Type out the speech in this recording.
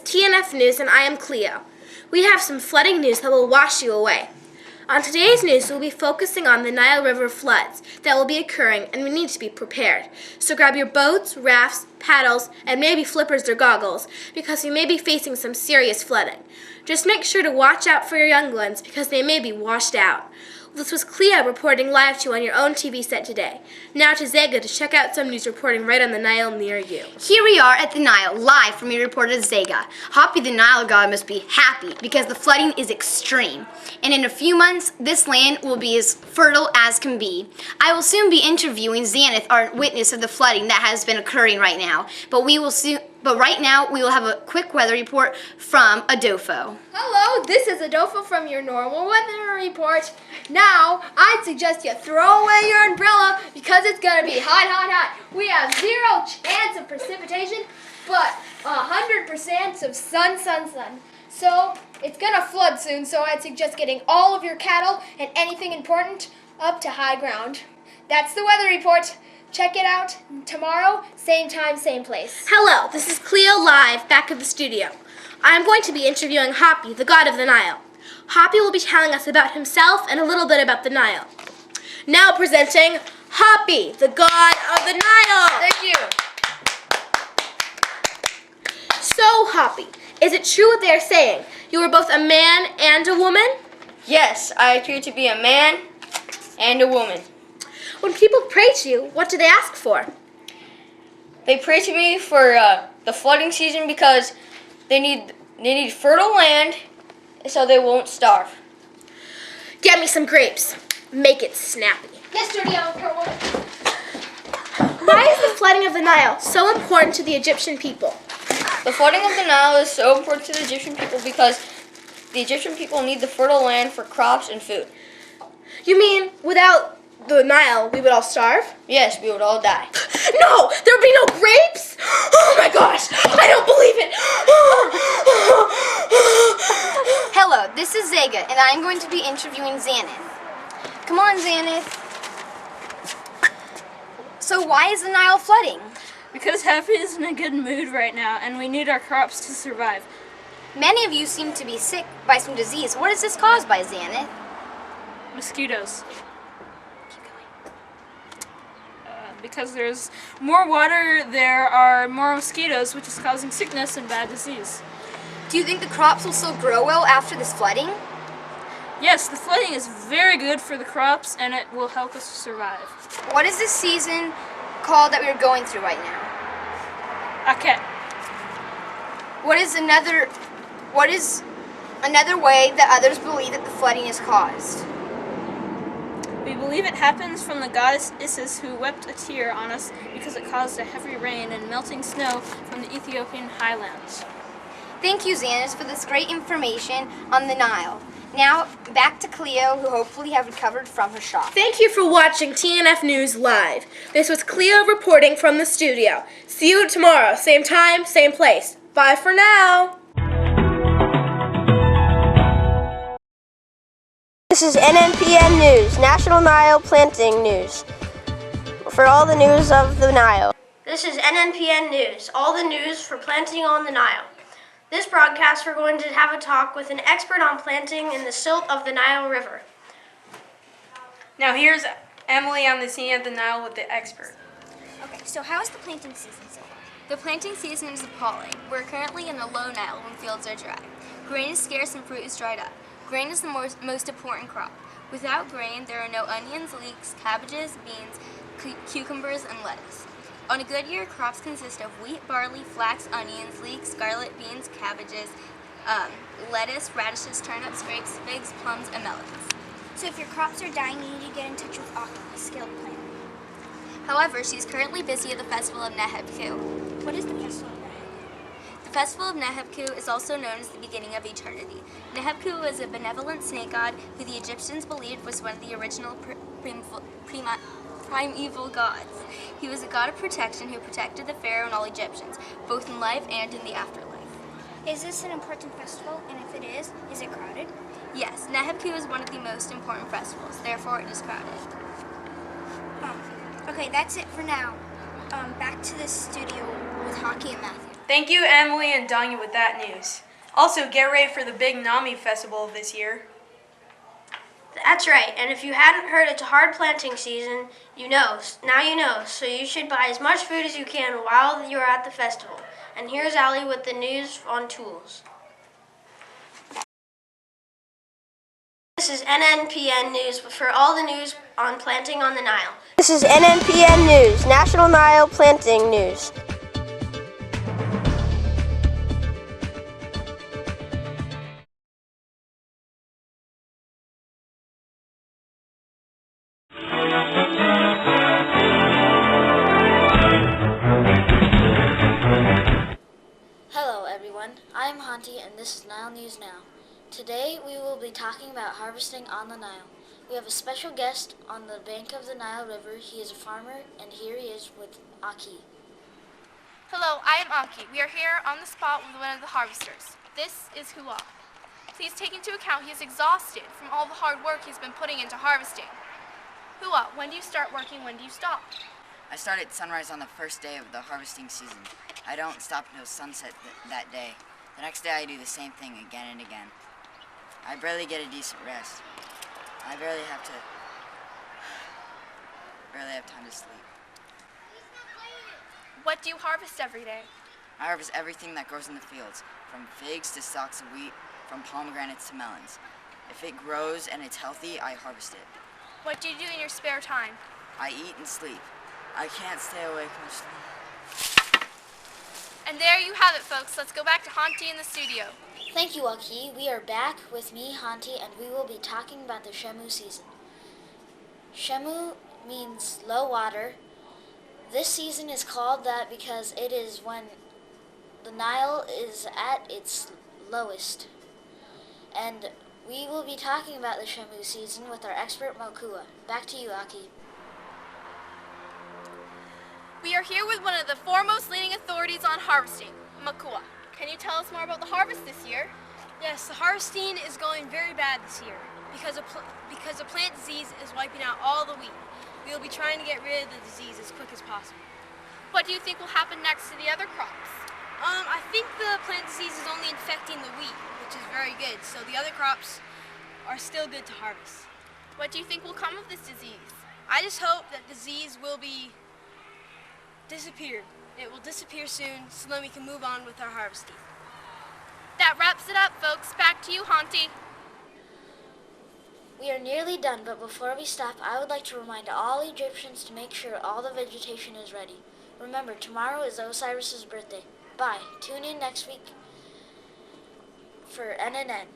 TNF News and I am Cleo. We have some flooding news that will wash you away. On today's news, we'll be focusing on the Nile River floods that will be occurring, and we need to be prepared. So grab your boats, rafts, paddles, and maybe flippers or goggles, because we may be facing some serious flooding. Just make sure to watch out for your young ones, because they may be washed out. This was Cleo reporting live to you on your own TV set today. Now to Zega to check out some news reporting right on the Nile near you. Here we are at the Nile, live from your reporter Zega. Hoppy the Nile god must be happy because the flooding is extreme. And in a few months, this land will be as fertile as can be. I will soon be interviewing Xanath, our witness of the flooding that has been occurring right now. But right now, we will have a quick weather report from Adolfo. Hello, this is Adolfo from your normal weather report. Now, I'd suggest you throw away your umbrella because it's going to be hot, hot, hot. We have 0 chance of precipitation, but 100% of sun. So, it's going to flood soon, so I'd suggest getting all of your cattle and anything important up to high ground. That's the weather report. Check it out tomorrow, same time, same place. Hello, this is Cleo live, back at the studio. I'm going to be interviewing Hoppy, the god of the Nile. Hoppy will be telling us about himself and a little bit about the Nile. Now presenting Hoppy, the god of the Nile. Thank you. So, Hoppy, is it true what they are saying? You are both a man and a woman? Yes, I appear to be a man and a woman. When people pray to you, what do they ask for? They pray to me for the flooding season because they need fertile land so they won't starve. Get me some grapes. Make it snappy. Yes, studio. Why is the flooding of the Nile so important to the Egyptian people? The flooding of the Nile is so important to the Egyptian people because the Egyptian people need the fertile land for crops and food. You mean without the Nile, we would all starve? Yes, we would all die. No! There would be no grapes? Oh my gosh! I don't believe it! Hello, this is Zega, and I'm going to be interviewing Xanath. Come on, Xanath. So why is the Nile flooding? Because Happy is in a good mood right now, and we need our crops to survive. Many of you seem to be sick by some disease. What is this caused by, Xanath? Mosquitoes. Because there's more water, there are more mosquitoes, which is causing sickness and bad disease. Do you think the crops will still grow well after this flooding? Yes, the flooding is very good for the crops, and it will help us survive. What is this season called that we are going through right now? Aket. What is another way that others believe that the flooding is caused? We believe it happens from the goddess Isis, who wept a tear on us because it caused a heavy rain and melting snow from the Ethiopian highlands. Thank you, Xanath, for this great information on the Nile. Now, back to Cleo, who hopefully have recovered from her shock. Thank you for watching TNF News Live. This was Cleo reporting from the studio. See you tomorrow, same time, same place. Bye for now. This is NNPN News, National Nile Planting News. For all the news of the Nile. This is NNPN News, all the news for planting on the Nile. This broadcast, we're going to have a talk with an expert on planting in the silt of the Nile River. Now here's Emily on the scene of the Nile with the expert. Okay, so how is the planting season so far? The planting season is appalling. We're currently in the low Nile when fields are dry. Grain is scarce and fruit is dried up. Grain is the most important crop. Without grain, there are no onions, leeks, cabbages, beans, cucumbers, and lettuce. On a good year, crops consist of wheat, barley, flax, onions, leeks, scarlet beans, cabbages, lettuce, radishes, turnips, grapes, figs, plums, and melons. So if your crops are dying, you need to get in touch with Aki, a skilled planter. However, she's currently busy at the Festival of Neheb-Ku. What is the Festival of Neheb-Ku? The Festival of Neheb-Ku is also known as the beginning of eternity. Neheb-Ku was a benevolent snake god who the Egyptians believed was one of the original primeval gods. He was a god of protection who protected the pharaoh and all Egyptians, both in life and in the afterlife. Is this an important festival? And if it is it crowded? Yes, Neheb-Ku is one of the most important festivals, therefore it is crowded. Okay, that's it for now. Back to the studio with Hockey and Matthew. Thank you, Emily and Danya, with that news. Also, get ready for the big NAMI festival this year. That's right, and if you hadn't heard it's a hard planting season, you know, now you know, so you should buy as much food as you can while you're at the festival. And here's Allie with the news on tools. This is NNPN News for all the news on planting on the Nile. This is NNPN News, National Nile Planting News. Hello everyone, I am Hanti and this is Nile News Now. Today we will be talking about harvesting on the Nile. We have a special guest on the bank of the Nile River. He is a farmer and here he is with Aki. Hello, I am Aki. We are here on the spot with one of the harvesters. This is Hua. Please take into account he is exhausted from all the hard work he's been putting into harvesting. Hua, when do you start working, when do you stop? I start at sunrise on the first day of the harvesting season. I don't stop until sunset that day. The next day I do the same thing again and again. I barely get a decent rest. I barely have time to sleep. What do you harvest every day? I harvest everything that grows in the fields, from figs to stalks of wheat, from pomegranates to melons. If it grows and it's healthy, I harvest it. What do you do in your spare time? I eat and sleep. I can't stay awake much longer. And there you have it, folks. Let's go back to Hanti in the studio. Thank you, Aki. We are back with me, Hanti, and we will be talking about the Shemu season. Shemu means low water. This season is called that because it is when the Nile is at its lowest. And we will be talking about the Shemu season with our expert Mokua. Back to you, Aki. We are here with one of the foremost leading authorities on harvesting, Mokua. Can you tell us more about the harvest this year? Yes, the harvesting is going very bad this year because a plant disease is wiping out all the wheat. We will be trying to get rid of the disease as quick as possible. What do you think will happen next to the other crops? I think the plant disease is only infecting the wheat, which is very good, so the other crops are still good to harvest. What do you think will come of this disease? I just hope that disease will disappear. It will disappear soon, so then we can move on with our harvesting. That wraps it up, folks. Back to you, Hanti. We are nearly done, but before we stop, I would like to remind all Egyptians to make sure all the vegetation is ready. Remember, tomorrow is Osiris's birthday. Bye. Tune in next week for NNN.